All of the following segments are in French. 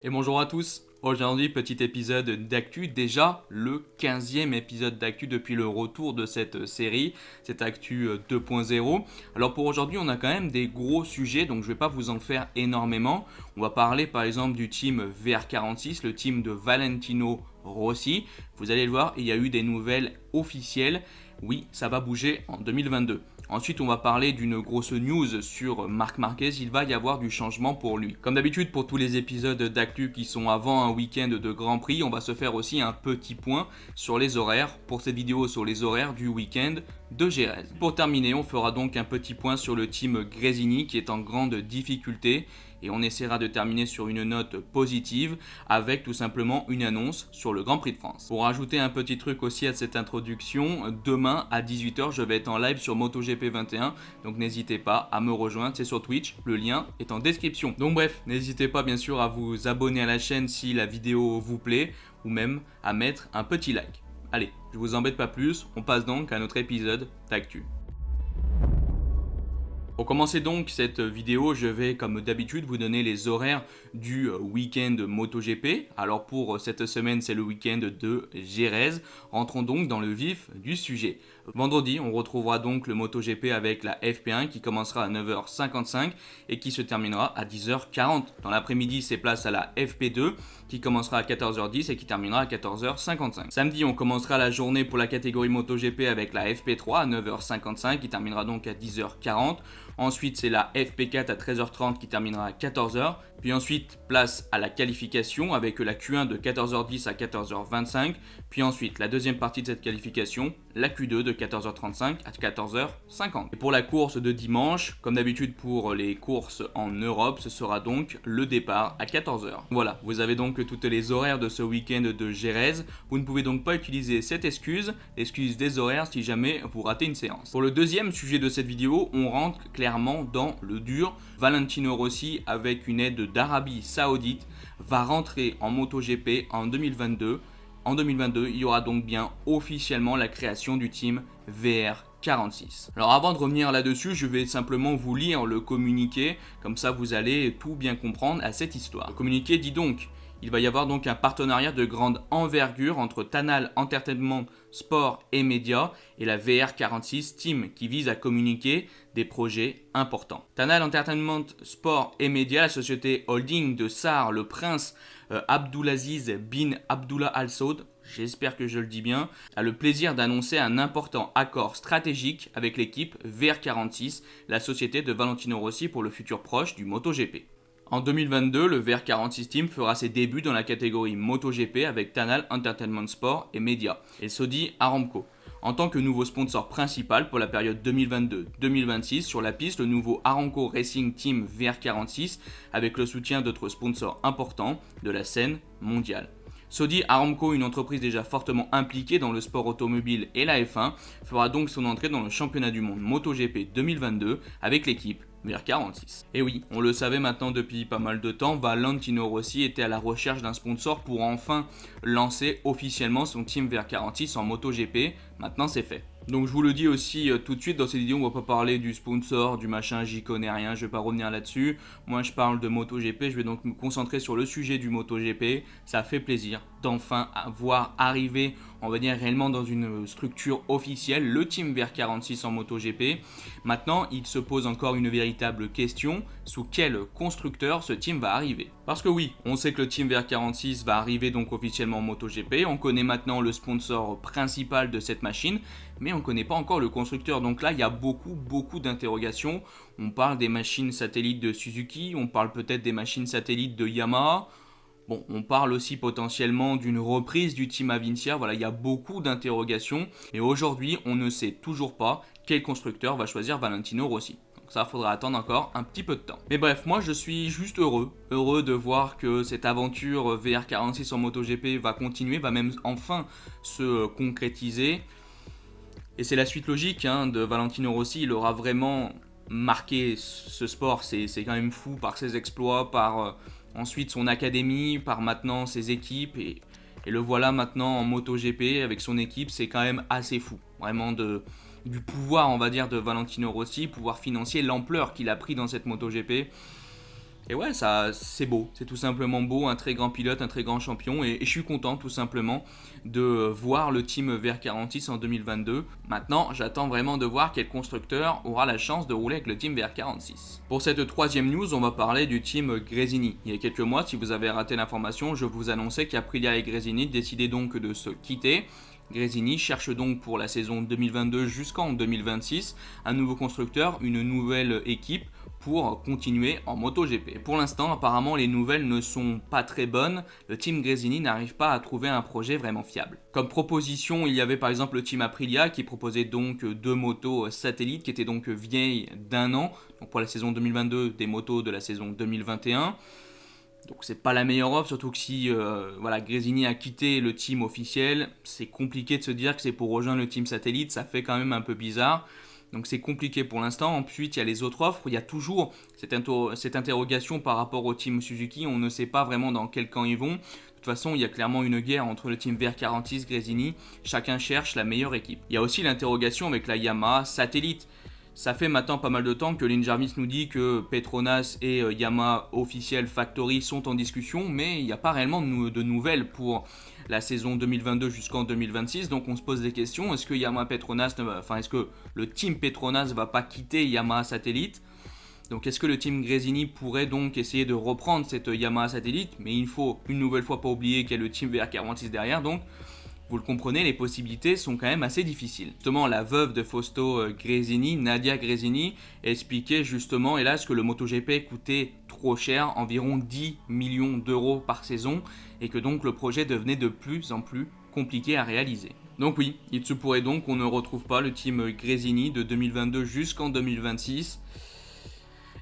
Et bonjour à tous, aujourd'hui petit épisode d'actu, déjà le 15e épisode d'actu depuis le retour de cette série, cette actu 2.0. Alors pour aujourd'hui on a quand même des gros sujets donc je vais pas vous en faire énormément. On va parler par exemple du team VR46, le team de Valentino Rossi. Vous allez le voir, il y a eu des nouvelles officielles, oui ça va bouger en 2022. Ensuite, on va parler d'une grosse news sur Marc Marquez. Il va y avoir du changement pour lui. Comme d'habitude, pour tous les épisodes d'actu qui sont avant un week-end de Grand Prix, on va se faire aussi un petit point sur les horaires pour cette vidéo sur les horaires du week-end de Jerez. Pour terminer, on fera donc un petit point sur le team Gresini qui est en grande difficulté. Et on essaiera de terminer sur une note positive avec tout simplement une annonce sur le Grand Prix de France. Pour rajouter un petit truc aussi à cette introduction, demain à 18h je vais être en live sur MotoGP 21, donc n'hésitez pas à me rejoindre, c'est sur Twitch, le lien est en description. Donc bref, n'hésitez pas bien sûr à vous abonner à la chaîne si la vidéo vous plaît ou même à mettre un petit like. Allez, je vous embête pas plus, on passe donc à notre épisode d'actu. Pour commencer donc cette vidéo, je vais comme d'habitude vous donner les horaires du week-end MotoGP. Alors pour cette semaine, c'est le week-end de Jerez. Rentrons donc dans le vif du sujet. Vendredi, on retrouvera donc le MotoGP avec la FP1 qui commencera à 9h55 et qui se terminera à 10h40. Dans l'après-midi, c'est place à la FP2 qui commencera à 14h10 et qui terminera à 14h55. Samedi, on commencera la journée pour la catégorie MotoGP avec la FP3 à 9h55 qui terminera donc à 10h40. Ensuite, c'est la FP4 à 13h30 qui terminera à 14h. Puis ensuite, place à la qualification avec la Q1 de 14h10 à 14h25. Puis ensuite, la deuxième partie de cette qualification, la Q2 de 14h35 à 14h50. Et pour la course de dimanche, comme d'habitude pour les courses en Europe, ce sera donc le départ à 14h. Voilà, vous avez donc toutes les horaires de ce week-end de Jerez. Vous ne pouvez donc pas utiliser cette excuse, l'excuse des horaires si jamais vous ratez une séance. Pour le deuxième sujet de cette vidéo, on rentre clairement dans le dur. Valentino Rossi, avec une aide d'Arabie Saoudite, va rentrer en MotoGP en 2022. En 2022, il y aura donc bien officiellement la création du team VR46. Alors avant de revenir là-dessus, je vais simplement vous lire le communiqué, comme ça vous allez tout bien comprendre à cette histoire. Le communiqué dit donc: il va y avoir donc un partenariat de grande envergure entre Tanal Entertainment Sport et Médias et la VR46 Team qui vise à communiquer des projets importants. Tanal Entertainment Sport et Médias, la société holding de Sar, le prince Abdulaziz bin Abdullah Al Saud, j'espère que je le dis bien, a le plaisir d'annoncer un important accord stratégique avec l'équipe VR46, la société de Valentino Rossi pour le futur proche du MotoGP. En 2022, le VR46 Team fera ses débuts dans la catégorie MotoGP avec Tanal Entertainment Sport et Media et Saudi Aramco. En tant que nouveau sponsor principal pour la période 2022-2026 sur la piste, le nouveau Aramco Racing Team VR46 avec le soutien d'autres sponsors importants de la scène mondiale. Saudi Aramco, une entreprise déjà fortement impliquée dans le sport automobile et la F1, fera donc son entrée dans le championnat du monde MotoGP 2022 avec l'équipe VR46. Et oui, on le savait maintenant depuis pas mal de temps, Valentino Rossi était à la recherche d'un sponsor pour enfin lancer officiellement son team VR46 en MotoGP. Maintenant c'est fait. Donc je vous le dis aussi tout de suite, dans cette vidéo on va pas parler du sponsor, du machin, j'y connais rien, je vais pas revenir là-dessus. Moi je parle de MotoGP, je vais donc me concentrer sur le sujet du MotoGP. Ça fait plaisir d'enfin voir arriver, on va dire réellement dans une structure officielle, le team VR46 en MotoGP. Maintenant il se pose encore une véritable question, sous quel constructeur ce team va arriver? Parce que oui, on sait que le team VR46 va arriver donc officiellement en MotoGP, on connaît maintenant le sponsor principal de cette machine, mais on ne connaît pas encore le constructeur. Donc là, il y a beaucoup d'interrogations. On parle des machines satellites de Suzuki, on parle peut-être des machines satellites de Yamaha. Bon, on parle aussi potentiellement d'une reprise du team Avincia. Voilà, il y a beaucoup d'interrogations. Et aujourd'hui, on ne sait toujours pas quel constructeur va choisir Valentino Rossi. Donc ça, faudra attendre encore un petit peu de temps. Mais bref, moi je suis juste heureux de voir que cette aventure VR46 en MotoGP va continuer, va même enfin se concrétiser. Et c'est la suite logique de Valentino Rossi, il aura vraiment marqué ce sport, c'est quand même fou par ses exploits, par ensuite son académie, par maintenant ses équipes, et le voilà maintenant en MotoGP avec son équipe, c'est quand même assez fou, vraiment du pouvoir on va dire de Valentino Rossi, pouvoir financier, l'ampleur qu'il a pris dans cette MotoGP. Et ouais, ça, c'est beau, c'est tout simplement beau, un très grand pilote, un très grand champion, et je suis content tout simplement de voir le team VR46 en 2022. Maintenant, j'attends vraiment de voir quel constructeur aura la chance de rouler avec le team VR46. Pour cette troisième news, on va parler du team Gresini. Il y a quelques mois, si vous avez raté l'information, je vous annonçais qu'Aprilia et Gresini décidaient donc de se quitter. Gresini cherche donc pour la saison 2022 jusqu'en 2026 un nouveau constructeur, une nouvelle équipe pour continuer en MotoGP. Pour l'instant, apparemment, les nouvelles ne sont pas très bonnes. Le team Gresini n'arrive pas à trouver un projet vraiment fiable. Comme proposition, il y avait par exemple le team Aprilia qui proposait donc deux motos satellites qui étaient donc vieilles d'1 an. Donc pour la saison 2022, des motos de la saison 2021. Donc c'est pas la meilleure offre, surtout que si Gresini a quitté le team officiel, c'est compliqué de se dire que c'est pour rejoindre le team satellite, ça fait quand même un peu bizarre. Donc c'est compliqué pour l'instant. Ensuite, il y a les autres offres. Il y a toujours cette interrogation par rapport au team Suzuki. On ne sait pas vraiment dans quel camp ils vont. De toute façon, il y a clairement une guerre entre le team VR46 Gresini. Chacun cherche la meilleure équipe. Il y a aussi l'interrogation avec la Yamaha Satellite. Ça fait maintenant pas mal de temps que Lin Jarvis nous dit que Petronas et Yamaha Official Factory sont en discussion, mais il n'y a pas réellement de nouvelles pour la saison 2022 jusqu'en 2026. Donc on se pose des questions. Est-ce que est-ce que le team Petronas ne va pas quitter Yamaha Satellite? Donc est-ce que le team Gresini pourrait donc essayer de reprendre cette Yamaha Satellite? Mais il faut une nouvelle fois pas oublier qu'il y a le team VR46 derrière, donc vous le comprenez, les possibilités sont quand même assez difficiles. Justement, la veuve de Fausto Gresini, Nadia Gresini, expliquait justement, hélas, que le MotoGP coûtait trop cher, environ 10 millions d'euros par saison, et que donc le projet devenait de plus en plus compliqué à réaliser. Donc oui, il se pourrait donc qu'on ne retrouve pas le team Gresini de 2022 jusqu'en 2026,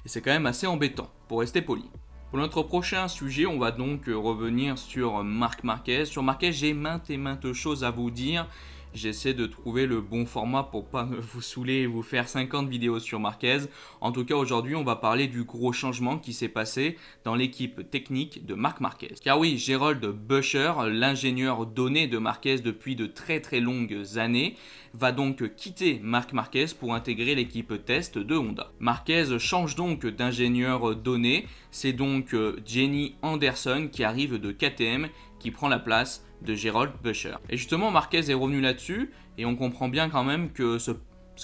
et c'est quand même assez embêtant, pour rester poli. Pour notre prochain sujet, on va donc revenir sur Marc Marquez. Sur Marquez, j'ai maintes et maintes choses à vous dire. J'essaie de trouver le bon format pour pas vous saouler et vous faire 50 vidéos sur Marquez. En tout cas, aujourd'hui, on va parler du gros changement qui s'est passé dans l'équipe technique de Marc Marquez. Car oui, Gerald Buescher, l'ingénieur donné de Marquez depuis de très très longues années, va donc quitter Marc Marquez pour intégrer l'équipe test de Honda. Marquez change donc d'ingénieur donné. C'est donc Jenny Anderson qui arrive de KTM qui prend la place de Gerald Buescher. Et justement, Marquez est revenu là-dessus, et on comprend bien quand même que ce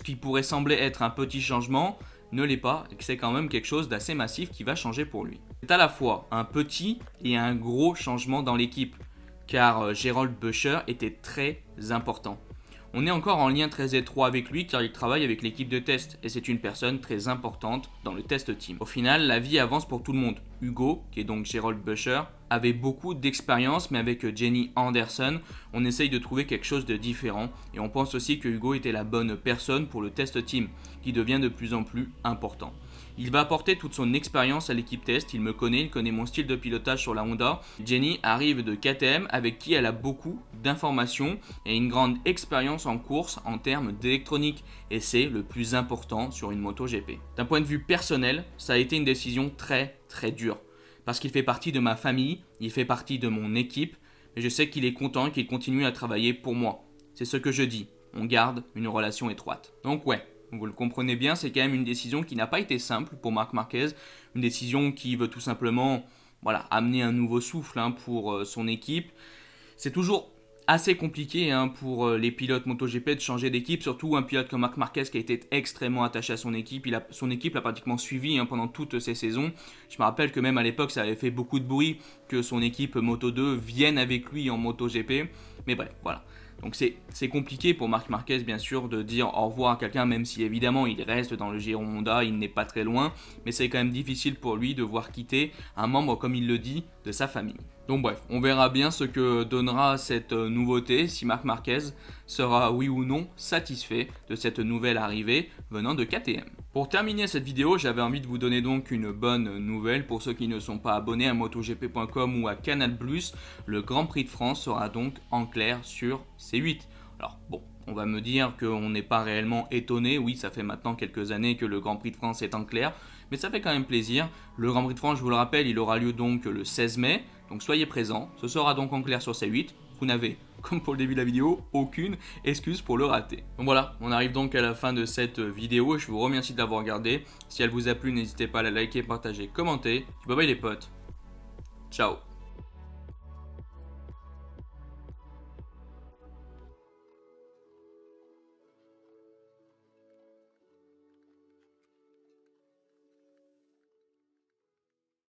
qui pourrait sembler être un petit changement ne l'est pas, et que c'est quand même quelque chose d'assez massif qui va changer pour lui. C'est à la fois un petit et un gros changement dans l'équipe, car Gerald Buescher était très important. On est encore en lien très étroit avec lui car il travaille avec l'équipe de test et c'est une personne très importante dans le test team. Au final, la vie avance pour tout le monde. Hugo, qui est donc Gerald Buescher, avait beaucoup d'expérience, mais avec Jenny Anderson, on essaye de trouver quelque chose de différent et on pense aussi que Hugo était la bonne personne pour le test team, qui devient de plus en plus important. Il va apporter toute son expérience à l'équipe test, il me connaît, il connaît mon style de pilotage sur la Honda. Jenny arrive de KTM avec qui elle a beaucoup d'informations et une grande expérience en course en termes d'électronique et c'est le plus important sur une moto GP. D'un point de vue personnel, ça a été une décision très très dure parce qu'il fait partie de ma famille, il fait partie de mon équipe et je sais qu'il est content et qu'il continue à travailler pour moi. C'est ce que je dis, on garde une relation étroite. Donc ouais. Vous le comprenez bien, c'est quand même une décision qui n'a pas été simple pour Marc Marquez, une décision qui veut tout simplement amener un nouveau souffle pour son équipe. C'est toujours assez compliqué pour les pilotes MotoGP de changer d'équipe, surtout un pilote comme Marc Marquez qui a été extrêmement attaché à son équipe. Son équipe l'a pratiquement suivi pendant toutes ces saisons. Je me rappelle que même à l'époque, ça avait fait beaucoup de bruit que son équipe Moto2 vienne avec lui en MotoGP. Mais bref, voilà. Donc c'est compliqué pour Marc Marquez bien sûr de dire au revoir à quelqu'un, même si évidemment il reste dans le giron Honda, il n'est pas très loin, mais c'est quand même difficile pour lui de voir quitter un membre, comme il le dit, de sa famille. Donc bref, on verra bien ce que donnera cette nouveauté, si Marc Marquez sera oui ou non satisfait de cette nouvelle arrivée venant de KTM. Pour terminer cette vidéo, j'avais envie de vous donner donc une bonne nouvelle pour ceux qui ne sont pas abonnés à MotoGP.com ou à Canal+. Le Grand Prix de France sera donc en clair sur C8. Alors bon, on va me dire qu'on n'est pas réellement étonné, oui ça fait maintenant quelques années que le Grand Prix de France est en clair, mais ça fait quand même plaisir. Le Grand Prix de France, je vous le rappelle, il aura lieu donc le 16 mai, donc soyez présents, ce sera donc en clair sur C8, vous n'avez comme pour le début de la vidéo, aucune excuse pour le rater. Donc voilà, on arrive donc à la fin de cette vidéo et je vous remercie de l'avoir regardée. Si elle vous a plu, n'hésitez pas à la liker, partager, commenter. Bye bye les potes. Ciao.